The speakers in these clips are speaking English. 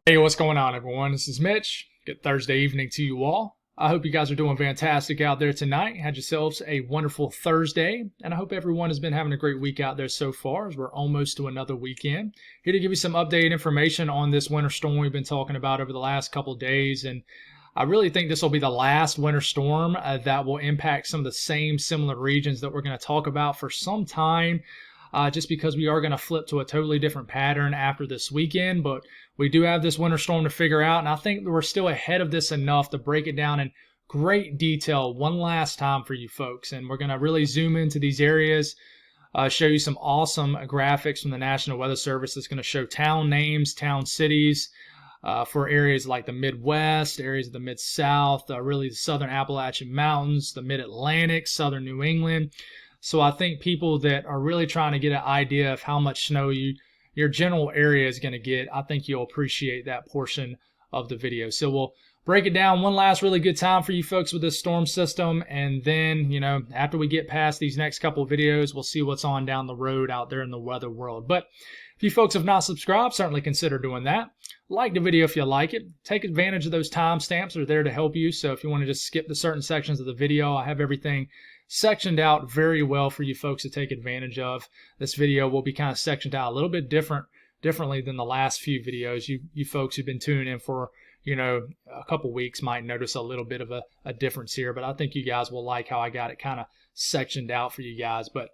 Hey, what's going on, everyone? This is Mitch. Good Thursday evening to you all. I hope you guys are doing fantastic out there tonight. Had yourselves a wonderful Thursday, and I hope everyone has been having a great week out there so far as we're almost to another weekend. Here to give you some updated information on this winter storm we've been talking about over the last couple of days, and I really think this will be the last winter storm that will impact some of the same similar regions that we're going to talk about for some time. Just because we are going to flip to a totally different pattern after this weekend. But we do have this winter storm to figure out, and I think we're still ahead of this enough to break it down in great detail one last time for you folks. And we're going to really zoom into these areas, show you some awesome graphics from the National Weather Service that's going to show town names, town cities, for areas like the Midwest, areas of the Mid-South, really the Southern Appalachian Mountains, the Mid-Atlantic, Southern New England. So I think people that are really trying to get an idea of how much snow your general area is going to get, I think you'll appreciate that portion of the video. So we'll break it down one last really good time for you folks with this storm system. And then, after we get past these next couple of videos, we'll see what's on down the road out there in the weather world. But if you folks have not subscribed, certainly consider doing that. Like the video if you like it. Take advantage of those timestamps. They're there to help you. So if you want to just skip the certain sections of the video, I have everything sectioned out very well for you folks to take advantage of. This video will be kind of sectioned out a little bit differently than the last few videos. You folks who've been tuning in for a couple weeks might notice a little bit of a difference here, but I think you guys will like how I got it kind of sectioned out for you guys. But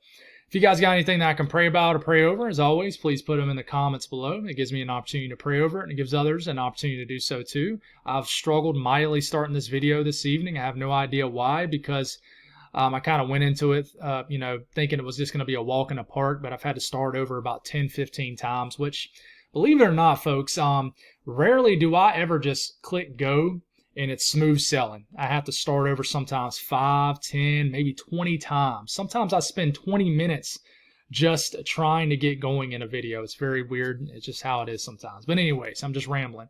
if you guys got anything that I can pray about or pray over, as always, please put them in the comments below. It gives me an opportunity to pray over it, and it gives others an opportunity to do so too. I've struggled mightily starting this video this evening. I have no idea why, because I kind of went into it, thinking it was just going to be a walk in the park, but I've had to start over about 10, 15 times, which, believe it or not, folks, rarely do I ever just click go and it's smooth sailing. I have to start over sometimes 5, 10, maybe 20 times. Sometimes I spend 20 minutes just trying to get going in a video. It's very weird. It's just how it is sometimes. But anyways, I'm just rambling.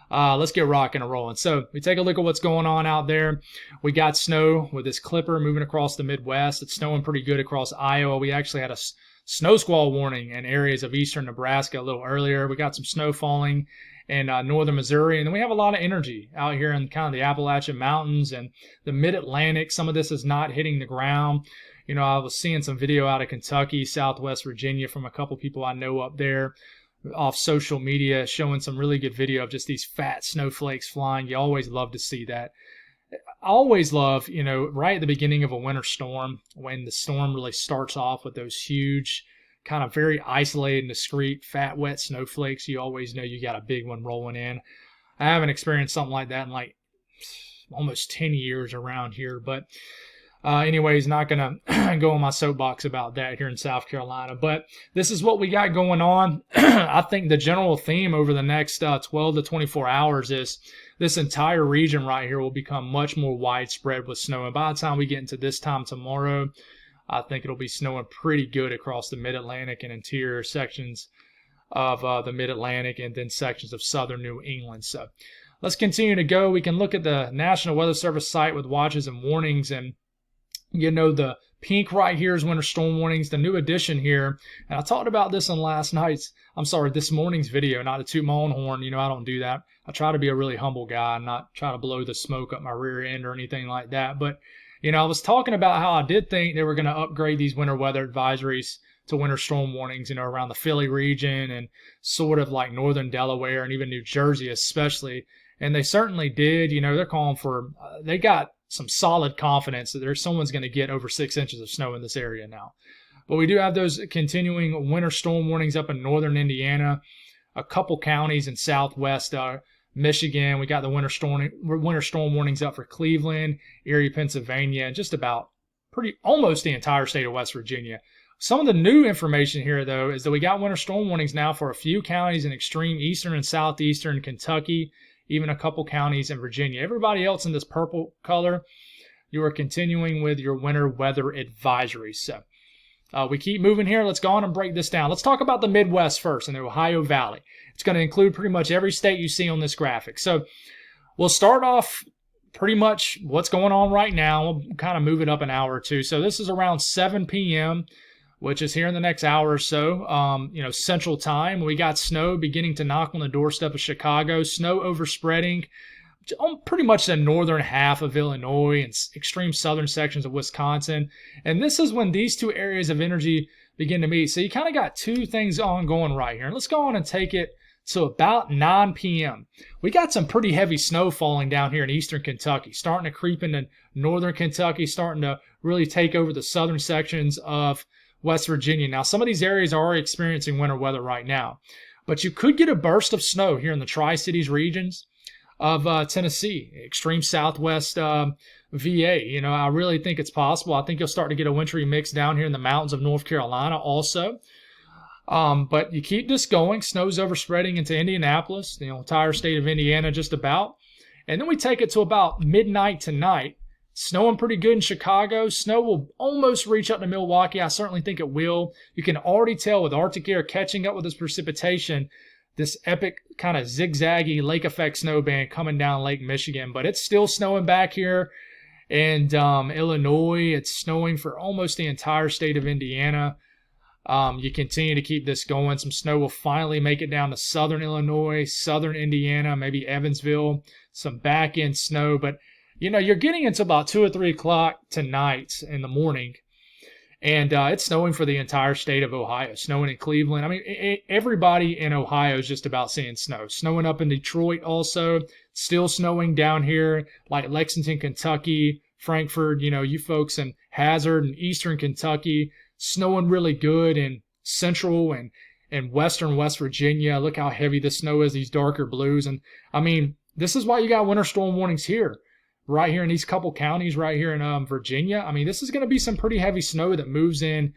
Let's get rocking and rolling. So we take a look at what's going on out there. We got snow with this clipper moving across the Midwest. It's snowing pretty good across Iowa. We actually had a snow squall warning in areas of eastern Nebraska a little earlier. We got some snow falling in northern Missouri. And then we have a lot of energy out here in kind of the Appalachian Mountains and the Mid-Atlantic. Some of this is not hitting the ground. I was seeing some video out of Kentucky, Southwest Virginia from a couple people I know up there off social media, showing some really good video of just these fat snowflakes flying. You always love to see that. I always love, right at the beginning of a winter storm, when the storm really starts off with those huge, kind of very isolated, discrete, fat, wet snowflakes. You always know you got a big one rolling in. I haven't experienced something like that in like almost 10 years around here, but anyways, not going to go on my soapbox about that here in South Carolina. But this is what we got going on. I think the general theme over the next 12 to 24 hours is this entire region right here will become much more widespread with snow. And by the time we get into this time tomorrow, I think it'll be snowing pretty good across the Mid-Atlantic and interior sections of the Mid-Atlantic and then sections of southern New England. So let's continue to go. We can look at the National Weather Service site with watches and warnings, and the pink right here is winter storm warnings, the new addition here. And I talked about this in this morning's video, not to toot my own horn. I don't do that. I try to be a really humble guy and not try to blow the smoke up my rear end or anything like that. But, I was talking about how I did think they were going to upgrade these winter weather advisories to winter storm warnings, around the Philly region and sort of like northern Delaware and even New Jersey especially. And they certainly did. They're calling for, they got some solid confidence that someone's going to get over 6 inches of snow in this area now. But we do have those continuing winter storm warnings up in northern Indiana, a couple counties in southwest Michigan. We got the winter storm warnings up for Cleveland, Erie, Pennsylvania, and just about almost the entire state of West Virginia. Some of the new information here, though, is that we got winter storm warnings now for a few counties in extreme eastern and southeastern Kentucky, even a couple counties in Virginia. Everybody else in this purple color, you are continuing with your winter weather advisories. So we keep moving here. Let's go on and break this down. Let's talk about the Midwest first and the Ohio Valley. It's going to include pretty much every state you see on this graphic. So we'll start off pretty much what's going on right now. We'll kind of move it up an hour or two. So this is around 7 p.m. which is here in the next hour or so, Central Time. We got snow beginning to knock on the doorstep of Chicago, snow overspreading on pretty much the northern half of Illinois and extreme southern sections of Wisconsin. And this is when these two areas of energy begin to meet. So you kind of got two things ongoing right here. And let's go on and take it to about 9 p.m. We got some pretty heavy snow falling down here in eastern Kentucky, starting to creep into northern Kentucky, starting to really take over the southern sections of West Virginia. Now, some of these areas are already experiencing winter weather right now, but you could get a burst of snow here in the Tri-Cities regions of Tennessee, extreme southwest VA. I really think it's possible. I think you'll start to get a wintry mix down here in the mountains of North Carolina also. But you keep this going. Snow's overspreading into Indianapolis, the entire state of Indiana just about. And then we take it to about midnight tonight. Snowing pretty good in Chicago. Snow will almost reach up to Milwaukee. I certainly think it will. You can already tell with Arctic air catching up with this precipitation, this epic kind of zigzaggy lake effect snow band coming down Lake Michigan. But it's still snowing back here in Illinois. It's snowing for almost the entire state of Indiana. You continue to keep this going. Some snow will finally make it down to southern Illinois, southern Indiana, maybe Evansville, some back end snow. But, you're getting into about 2 or 3 o'clock tonight in the morning, and it's snowing for the entire state of Ohio, snowing in Cleveland. I mean, everybody in Ohio is just about seeing snow. Snowing up in Detroit also, still snowing down here, like Lexington, Kentucky, Frankfort, you folks in Hazard and eastern Kentucky, snowing really good in central and western West Virginia. Look how heavy the snow is, these darker blues. And, I mean, this is why you got winter storm warnings here, right here in these couple counties right here in Virginia. I mean, this is going to be some pretty heavy snow that moves in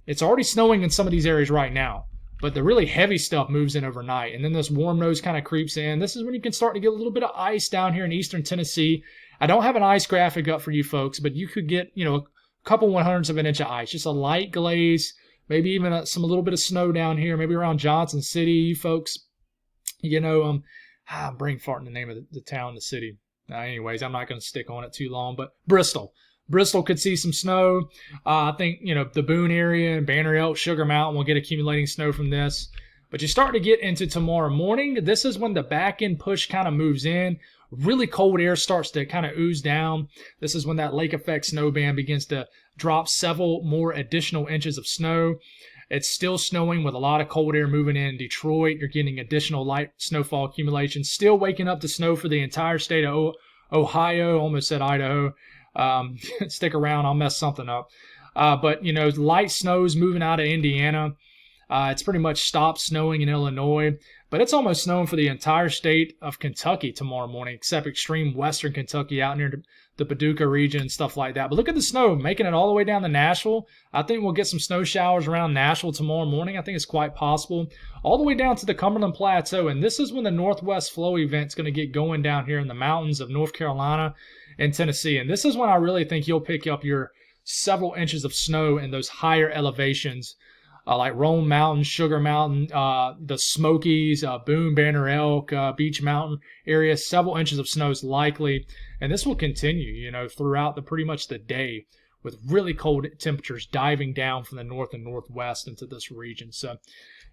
it's already snowing in some of these areas right now, but the really heavy stuff moves in overnight. And then this warm nose kind of creeps in. This is when you can start to get a little bit of ice down here in eastern Tennessee. I don't have an ice graphic up for you folks, but you could get, a couple 1/100ths of an inch of ice, just a light glaze, maybe even a little bit of snow down here, maybe around Johnson City, you folks. I'm brain farting the name of the town, the city. Anyways, I'm not going to stick on it too long, but Bristol could see some snow. I think, the Boone area and Banner Elk, Sugar Mountain will get accumulating snow from this. But you start to get into tomorrow morning. This is when the back end push kind of moves in. Really cold air starts to kind of ooze down. This is when that lake effect snow band begins to drop several more additional inches of snow. It's still snowing with a lot of cold air moving in Detroit. You're getting additional light snowfall accumulation. Still waking up to snow for the entire state of Ohio. Almost said Idaho. Stick around, I'll mess something up. But, light snows moving out of Indiana. It's pretty much stopped snowing in Illinois, but it's almost snowing for the entire state of Kentucky tomorrow morning, except extreme western Kentucky out near the Paducah region and stuff like that. But look at the snow making it all the way down to Nashville. I think we'll get some snow showers around Nashville tomorrow morning. I think it's quite possible. All the way down to the Cumberland Plateau, and this is when the Northwest Flow event's going to get going down here in the mountains of North Carolina and Tennessee. And this is when I really think you'll pick up your several inches of snow in those higher elevations, like Roan Mountain, Sugar Mountain, the Smokies, Boone, Banner Elk, Beech Mountain area. Several inches of snow is likely, and this will continue, throughout pretty much the day, with really cold temperatures diving down from the north and northwest into this region. So,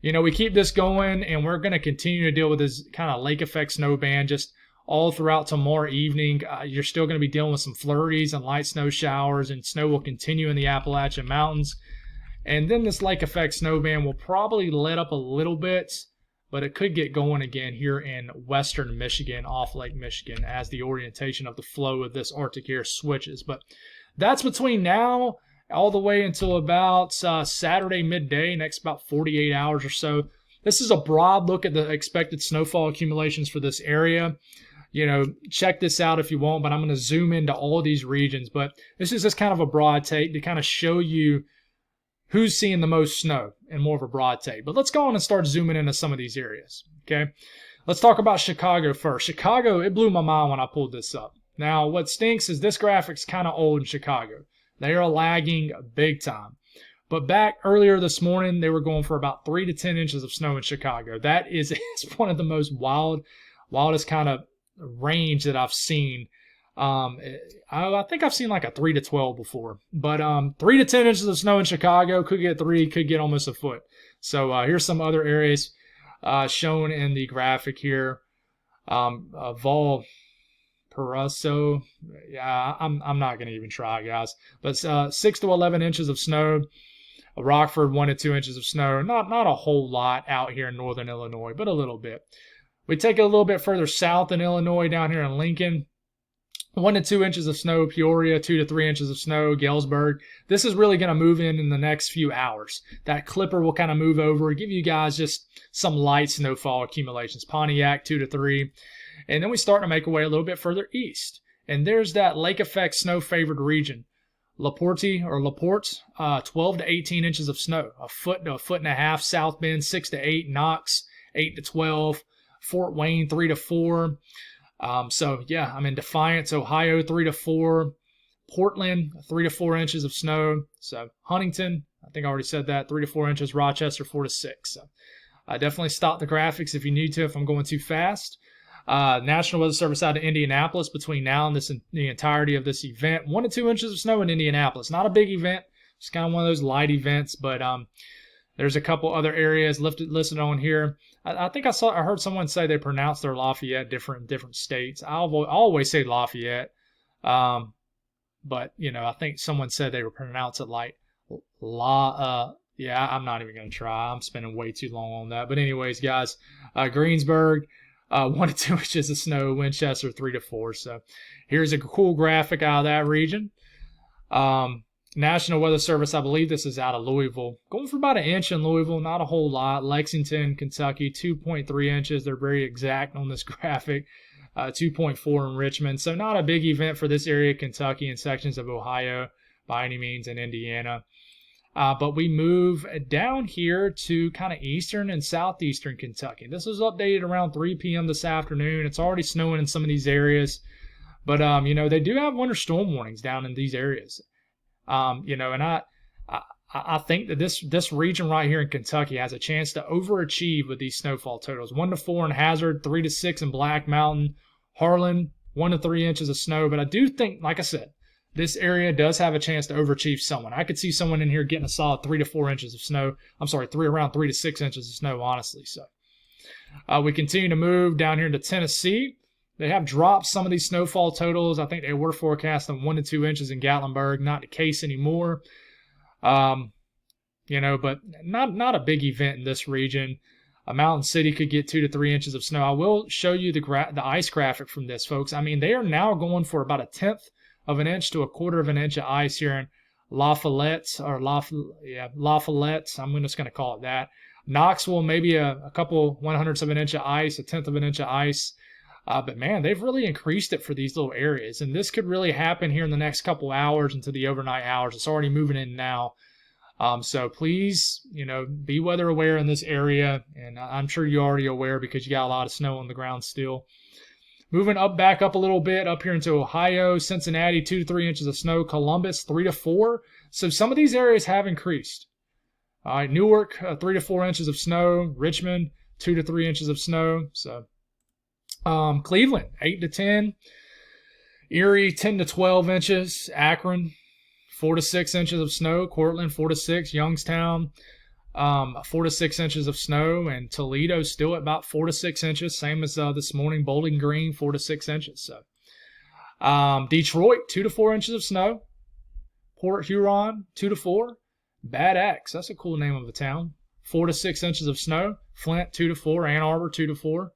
we keep this going, and we're going to continue to deal with this kind of lake effect snow band just all throughout tomorrow evening. You're still going to be dealing with some flurries and light snow showers, and snow will continue in the Appalachian Mountains. And then this lake effect snow band will probably let up a little bit, but it could get going again here in western Michigan, off Lake Michigan, as the orientation of the flow of this Arctic air switches. But that's between now all the way until about Saturday midday, next about 48 hours or so. This is a broad look at the expected snowfall accumulations for this area. Check this out if you want, but I'm going to zoom into all these regions. But this is just kind of a broad take to kind of show you who's seeing the most snow and more of a broad take. But let's go on and start zooming into some of these areas, okay? Let's talk about Chicago first. Chicago, it blew my mind when I pulled this up. Now, what stinks is this graphic's kind of old in Chicago. They are lagging big time. But back earlier this morning, they were going for about 3 to 10 inches of snow in Chicago. That is it's one of the most wildest kind of range that I've seen I think I've seen like a 3 to 12 before, but 3 to 10 inches of snow in Chicago, could get 3, could get almost a foot. So here's some other areas shown in the graphic here. Valparaiso, yeah, I'm not gonna even try, guys. But 6 to 11 inches of snow. Rockford, 1 to 2 inches of snow. Not a whole lot out here in northern Illinois, but a little bit. We take it a little bit further south in Illinois, down here in Lincoln. 1 to 2 inches of snow. Peoria, 2 to 3 inches of snow. Galesburg. This is really going to move in the next few hours. That clipper will kind of move over, give you guys just some light snowfall accumulations. Pontiac, 2 to 3. And then we start to make our way a little bit further east. And there's that lake effect snow favored region. LaPorte, 12 to 18 inches of snow. A foot to a foot and a half. South Bend, 6 to 8. Knox, 8 to 12. Fort Wayne, 3 to 4. So yeah, I'm in Defiance, Ohio, 3 to 4. Portland, 3 to 4 inches of snow. So Huntington, I think I already said that, 3 to 4 inches. Rochester, 4 to 6. So definitely stop the graphics if you need to, if I'm going too fast. National Weather Service out of Indianapolis between now and the entirety of this event. 1 to 2 inches of snow in Indianapolis. Not a big event. It's kind of one of those light events, but there's a couple other areas listed on here. I think I heard someone say they pronounce their Lafayette different in different states. I always say Lafayette, but I think someone said they would pronounce it like yeah, I'm not even gonna try. I'm spending way too long on that. But anyways, guys, Greensburg, 1 to 2 inches of snow. Winchester, 3 to 4. So here's a cool graphic out of that region. National Weather Service, I believe this is out of Louisville. Going for about an inch in Louisville, not a whole lot. Lexington, Kentucky, 2.3 inches. They're very exact on this graphic. 2.4 in Richmond. So not a big event for this area of Kentucky and sections of Ohio by any means, in Indiana. But we move down here to kind of eastern and southeastern Kentucky. This was updated around 3 p.m. this afternoon. It's already snowing in some of these areas. But, they do have winter storm warnings down in these areas. And I think that this region right here in Kentucky has a chance to overachieve with these snowfall totals. 1 to 4 in Hazard, 3 to 6 in Black Mountain, Harlan, 1 to 3 inches of snow. But I do think, like I said, this area does have a chance to overachieve someone. I could see someone in here getting a solid 3 to 4 inches of snow. I'm sorry, around 3 to 6 inches of snow, honestly. So we continue to move down here to Tennessee. They have dropped some of these snowfall totals. I think they were forecasting 1 to 2 inches in Gatlinburg. Not the case anymore. But not a big event in this region. Mountain City could get 2 to 3 inches of snow. I will show you the ice graphic from this, folks. I mean, they are now going for about a 1/10 of an inch to a 1/4 of an inch of ice here in Lafayette. I'm just going to call it that. Knoxville, maybe a couple 1/100ths of an inch of ice, a 1/10 of an inch of ice. But man, they've really increased it for these little areas. And this could really happen here in the next couple hours into the overnight hours. It's already moving in now. So please, be weather aware in this area. And I'm sure you're already aware because you got a lot of snow on the ground still. Moving back up a little bit, up here into Ohio, Cincinnati, 2 to 3 inches of snow. Columbus, 3 to 4. So some of these areas have increased. All right, Newark, 3 to 4 inches of snow. Richmond, 2 to 3 inches of snow. So Cleveland, 8 to 10. Erie, 10 to 12 inches. Akron, 4 to 6 inches of snow. Cortland, 4 to 6. Youngstown, 4 to 6 inches of snow. And Toledo still at about 4 to 6 inches. Same as this morning. Bowling Green, 4 to 6 inches. So Detroit, 2 to 4 inches of snow. Port Huron, 2 to 4. Bad Axe, that's a cool name of a town. 4 to 6 inches of snow. Flint, 2 to 4. Ann Arbor, 2 to 4.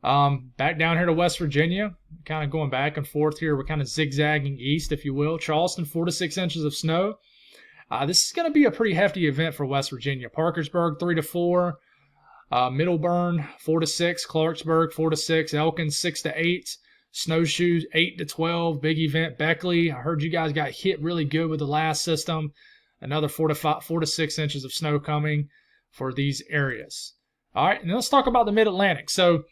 Back down here to West Virginia, kind of going back and forth here. We're kind of zigzagging east, if you will. Charleston, 4 to 6 inches of snow. This is going to be a pretty hefty event for West Virginia. Parkersburg, 3 to 4. Middleburn, 4 to 6. Clarksburg, 4 to 6. Elkins, 6 to 8. Snowshoes, 8 to 12. Big event. Beckley, I heard you guys got hit really good with the last system. Another 4 to 6 inches of snow coming for these areas. All right, and let's talk about the Mid-Atlantic. So,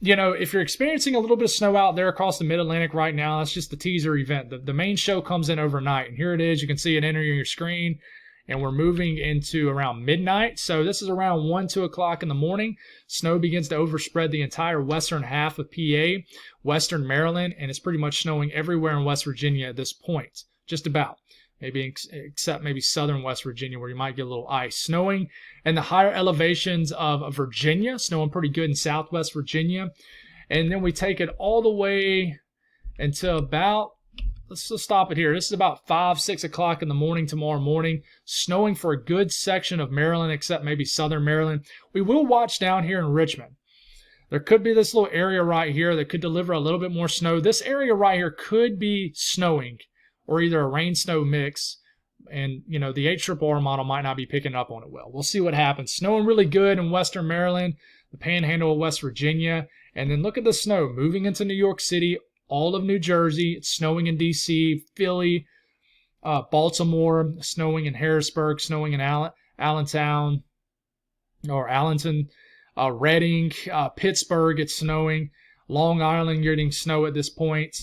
if you're experiencing a little bit of snow out there across the Mid-Atlantic right now, that's just the teaser event. The main show comes in overnight, and here it is. You can see it entering your screen. and we're moving into around midnight. So this is around 1, 2 o'clock in the morning. Snow begins to overspread the entire western half of PA, western Maryland, and it's pretty much snowing everywhere in West Virginia at this point, just about. Maybe except maybe southern West Virginia where you might get a little ice. Snowing in the higher elevations of Virginia, snowing pretty good in southwest Virginia. And then we take it all the way until about, let's just stop it here. This is about 5, 6 o'clock in the morning tomorrow morning. Snowing for a good section of Maryland, except maybe southern Maryland. We will watch down here in Richmond. There could be this little area right here that could deliver a little bit more snow. This area right here could be snowing, or either a rain-snow mix, and, you know, the HRRR model might not be picking up on it well. We'll see what happens. Snowing really good in western Maryland, the panhandle of West Virginia, and then look at the snow moving into New York City, all of New Jersey. It's snowing in D.C., Philly, Baltimore, snowing in Harrisburg, snowing in Allentown, or Allenton, Reading, Pittsburgh, it's snowing. Long Island, you're getting snow at this point.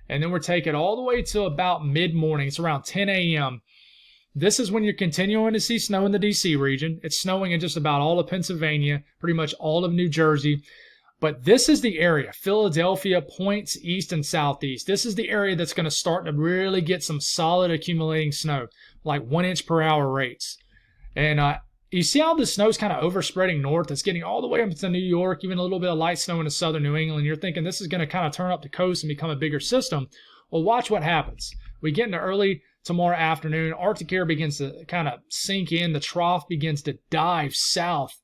And then we're taking all the way to about mid-morning. It's around 10 a.m. This is when you're continuing to see snow in the D.C. region. It's snowing in just about all of Pennsylvania, pretty much all of New Jersey. But this is the area, Philadelphia, points east and southeast. This is the area that's going to start to really get some solid accumulating snow, like 1 inch per hour rates. And you see how the snow's kind of overspreading north? It's getting all the way up to New York, even a little bit of light snow into southern New England. You're thinking this is going to kind of turn up the coast and become a bigger system. Well, watch what happens. We get into early tomorrow afternoon. Arctic air begins to kind of sink in. The trough begins to dive south.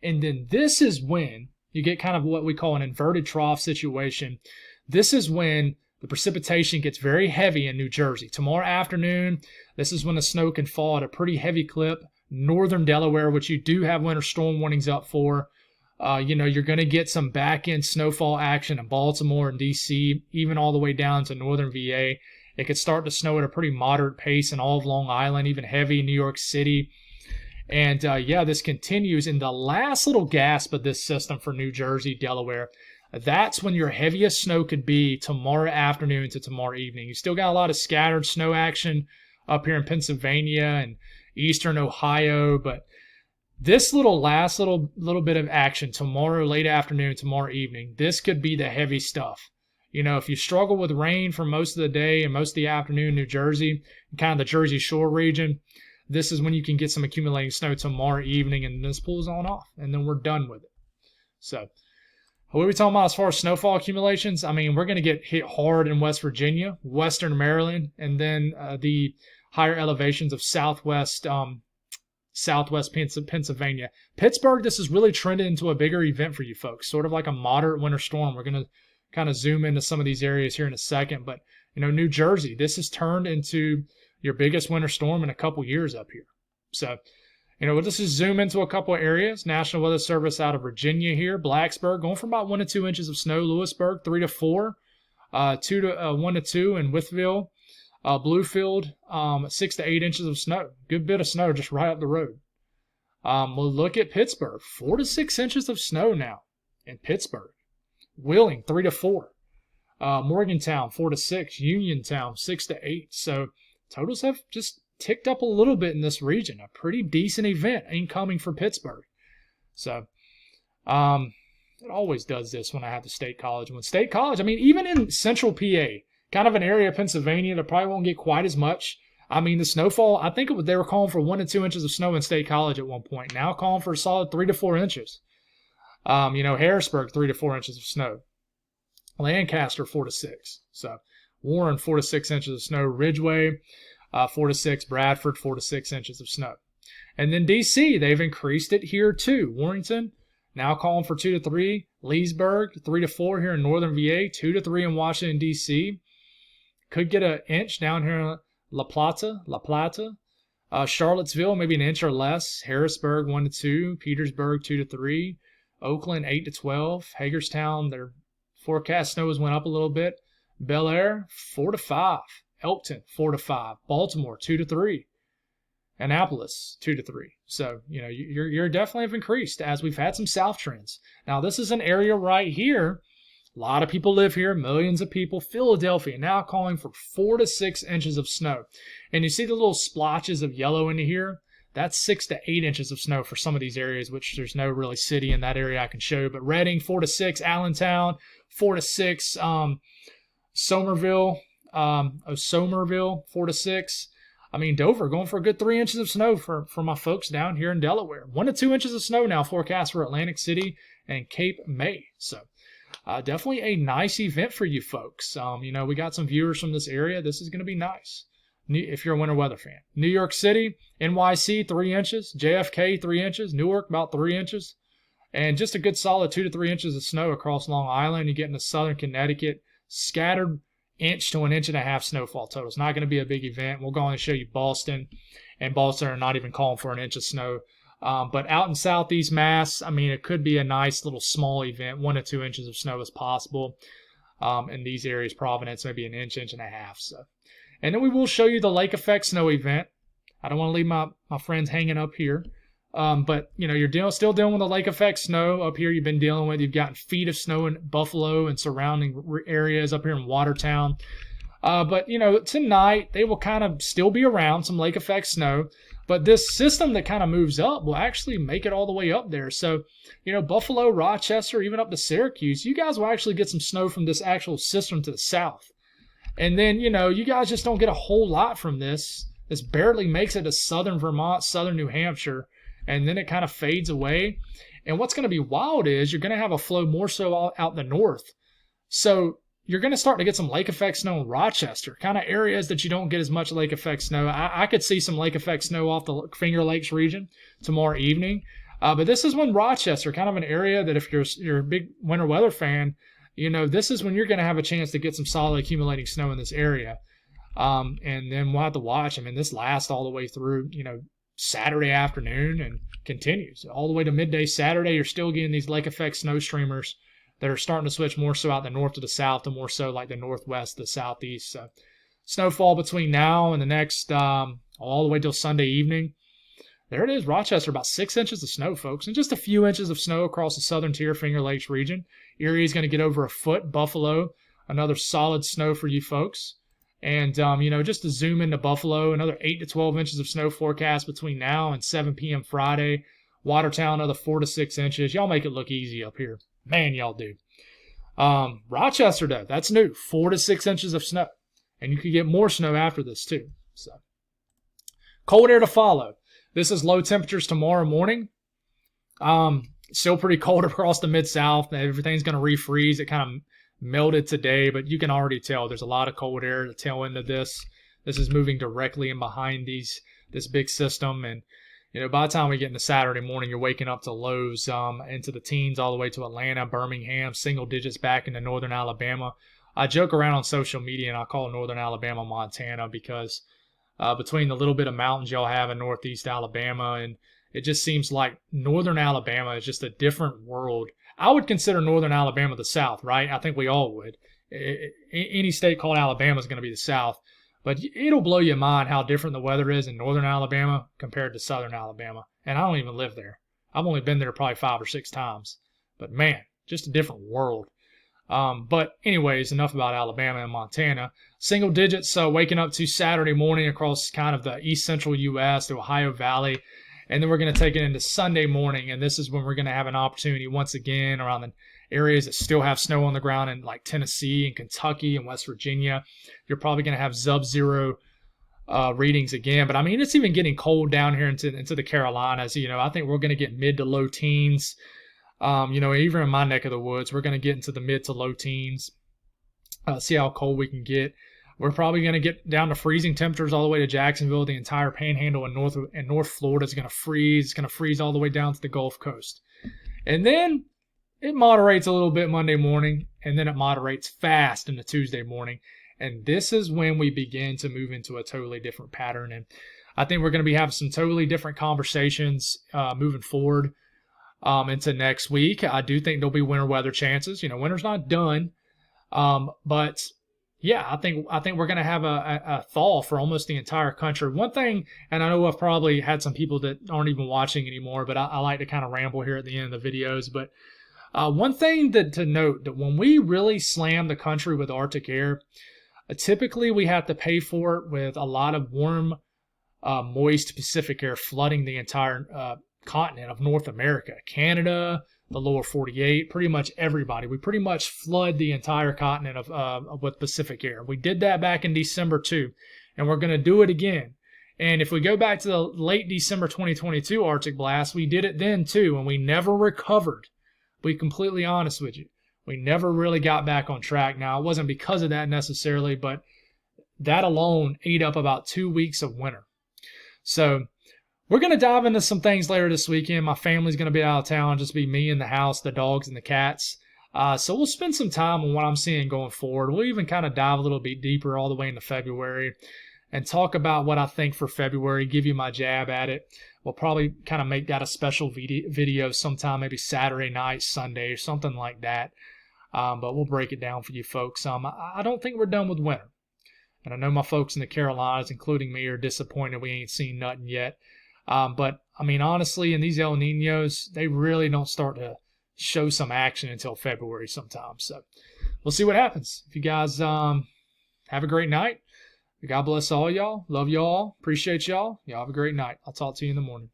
And then this is when you get kind of what we call an inverted trough situation. This is when the precipitation gets very heavy in New Jersey. Tomorrow afternoon, this is when the snow can fall at a pretty heavy clip. Northern Delaware, which you do have winter storm warnings up for. You're going to get some back-end snowfall action in Baltimore and D.C., even all the way down to northern VA. It could start to snow at a pretty moderate pace in all of Long Island, even heavy in New York City. And, this continues in the last little gasp of this system for New Jersey, Delaware. That's when your heaviest snow could be tomorrow afternoon to tomorrow evening. You still got a lot of scattered snow action up here in Pennsylvania and eastern Ohio, but this last little bit of action tomorrow late afternoon, tomorrow evening, this could be the heavy stuff. You know, if you struggle with rain for most of the day and most of the afternoon in New Jersey, kind of the Jersey Shore region, this is when you can get some accumulating snow tomorrow evening, and this pulls on off, and then we're done with it. So what are we talking about as far as snowfall accumulations? I mean, we're going to get hit hard in West Virginia, western Maryland, and then the higher elevations of southwest Pennsylvania. Pittsburgh, this is really trending into a bigger event for you folks, sort of like a moderate winter storm. We're going to kind of zoom into some of these areas here in a second. But, New Jersey, this has turned into your biggest winter storm in a couple years up here. So, we'll just zoom into a couple of areas. National Weather Service out of Virginia here. Blacksburg going from about 1 to 2 inches of snow. Lewisburg, 3 to 4. 1 to 2 in Wytheville. Bluefield, 6 to 8 inches of snow. Good bit of snow just right up the road. We'll look at Pittsburgh. 4 to 6 inches of snow now in Pittsburgh. Wheeling, 3 to 4. Morgantown, 4 to 6. Uniontown, 6 to 8. So totals have just ticked up a little bit in this region. A pretty decent event incoming for Pittsburgh. So it always does this when I have the State College. When State College, even in central PA, kind of an area of Pennsylvania that probably won't get quite as much. The snowfall, I think they were calling for 1 to 2 inches of snow in State College at one point. Now calling for a solid 3 to 4 inches. Harrisburg, 3 to 4 inches of snow. Lancaster, 4 to 6. So Warren, 4 to 6 inches of snow. Ridgeway, 4 to 6. Bradford, 4 to 6 inches of snow. And then D.C., they've increased it here too. Warrington, now calling for 2 to 3. Leesburg, 3 to 4 here in northern VA. 2 to 3 in Washington, D.C. Could get an inch down here in La Plata. Charlottesville, maybe an inch or less. Harrisburg, 1 to 2. Petersburg, 2 to 3. Oakland, 8 to 12. Hagerstown, their forecast snow has went up a little bit. Bel Air, 4 to 5. Elkton, 4 to 5. Baltimore, 2 to 3. Annapolis, 2 to 3. So, you're definitely have increased as we've had some south trends. Now, this is an area right here A lot of people live here, millions of people. Philadelphia now calling for 4 to 6 inches of snow. And you see the little splotches of yellow into here? That's 6 to 8 inches of snow for some of these areas, which there's no really city in that area I can show you. But Reading, 4 to 6. Allentown, 4 to 6. Somerville, 4 to 6. I mean, Dover going for a good 3 inches of snow for my folks down here in Delaware. 1 to 2 inches of snow now forecast for Atlantic City and Cape May. So definitely a nice event for you folks. We got some viewers from this area. This is going to be nice if you're a winter weather fan. New York City, NYC, 3 inches. JFK, 3 inches. Newark, about 3 inches. And just a good solid 2 to 3 inches of snow across Long Island. You get into southern Connecticut, scattered inch to 1.5 inches snowfall total. It's not going to be a big event. We'll go on and show you Boston. And Boston are not even calling for 1 inch of snow. But out in southeast Mass, I mean, it could be a nice little small event. 1 to 2 inches of snow is possible. In these areas, Providence, maybe 1 inch, 1.5 inches. So. And then we will show you the lake effect snow event. I don't want to leave my friends hanging up here. But, you're still dealing with the lake effect snow up here you've been dealing with. You've gotten feet of snow in Buffalo and surrounding areas up here in Watertown. But, tonight they will kind of still be around, some lake effect snow. But this system that kind of moves up will actually make it all the way up there. So, Buffalo, Rochester, even up to Syracuse, you guys will actually get some snow from this actual system to the south. And then, you guys just don't get a whole lot from this. This barely makes it to southern Vermont, southern New Hampshire. And then it kind of fades away. And what's going to be wild is you're going to have a flow more so out the north. So you're going to start to get some lake effect snow in Rochester, kind of areas that you don't get as much lake effect snow. I could see some lake effect snow off the Finger Lakes region tomorrow evening. But this is when Rochester, kind of an area that if you're a big winter weather fan, this is when you're going to have a chance to get some solid accumulating snow in this area. And then we'll have to watch. I mean, this lasts all the way through, Saturday afternoon and continues all the way to midday Saturday. You're still getting these lake effect snow streamers that are starting to switch more so out the north to the south to more so like the northwest to the southeast. So snowfall between now and the next all the way till Sunday evening. There it is, Rochester, about 6 inches of snow, folks, and just a few inches of snow across the southern tier Finger Lakes region. Erie is going to get over a foot. Buffalo, another solid snow for you folks. And, just to zoom into Buffalo, another 8 to 12 inches of snow forecast between now and 7 p.m. Friday. Watertown, another 4 to 6 inches. Y'all make it look easy up here. Man, y'all do. Rochester, though, that's new. 4 to 6 inches of snow. And you could get more snow after this, too. So, cold air to follow. This is low temperatures tomorrow morning. Still pretty cold across the Mid-South. Everything's going to refreeze. It kind of melted today, but you can already tell there's a lot of cold air at the tail end of this. This is moving directly in behind this big system, and by the time we get into Saturday morning, you're waking up to lows into the teens all the way to Atlanta, Birmingham, single digits back into northern Alabama. I joke around on social media and I call northern Alabama Montana because between the little bit of mountains y'all have in northeast Alabama, and it just seems like northern Alabama is just a different world. I would consider northern Alabama the South, right? I think we all would. Any state called Alabama is going to be the South. But it'll blow your mind how different the weather is in northern Alabama compared to southern Alabama. And I don't even live there. I've only been there probably 5 or 6 times. But man, just a different world. But anyways, enough about Alabama and Montana. Single digits waking up to Saturday morning across kind of the east central U.S., the Ohio Valley. And then we're going to take it into Sunday morning, and this is when we're going to have an opportunity once again around the areas that still have snow on the ground in like Tennessee and Kentucky and West Virginia. You're probably going to have sub-zero readings again. But, I mean, it's even getting cold down here into the Carolinas. I think we're going to get mid to low teens. Even in my neck of the woods, we're going to get into the mid to low teens. See how cold we can get. We're probably going to get down to freezing temperatures all the way to Jacksonville. The entire panhandle in North Florida is going to freeze. It's going to freeze all the way down to the Gulf Coast. And then it moderates a little bit Monday morning, and then it moderates fast into Tuesday morning. And this is when we begin to move into a totally different pattern. And I think we're going to be having some totally different conversations moving forward into next week. I do think there'll be winter weather chances. Winter's not done. But yeah, I think we're going to have a thaw for almost the entire country. One thing, and I know I've probably had some people that aren't even watching anymore, but I like to kind of ramble here at the end of the videos. But One thing to note, that when we really slam the country with Arctic air, typically we have to pay for it with a lot of warm, moist Pacific air flooding the entire continent of North America, Canada, the lower 48, pretty much everybody. We pretty much flood the entire continent with Pacific air. We did that back in December too, and we're going to do it again. And if we go back to the late December 2022 Arctic blast, we did it then too, and we never recovered. Be completely honest with you. We never really got back on track. Now, it wasn't because of that necessarily, but that alone ate up about 2 weeks of winter. So we're going to dive into some things later this weekend. My family's going to be out of town, just be me in the house, the dogs and the cats. So we'll spend some time on what I'm seeing going forward. We'll even kind of dive a little bit deeper all the way into February and talk about what I think for February, give you my jab at it. We'll probably kind of make that a special video sometime, maybe Saturday night, Sunday, or something like that. But we'll break it down for you folks. I don't think we're done with winter. And I know my folks in the Carolinas, including me, are disappointed we ain't seen nothing yet. But, I mean, honestly, in these El Niños, they really don't start to show some action until February sometime. So we'll see what happens. If you guys have a great night. God bless all y'all. Love y'all. Appreciate y'all. Y'all have a great night. I'll talk to you in the morning.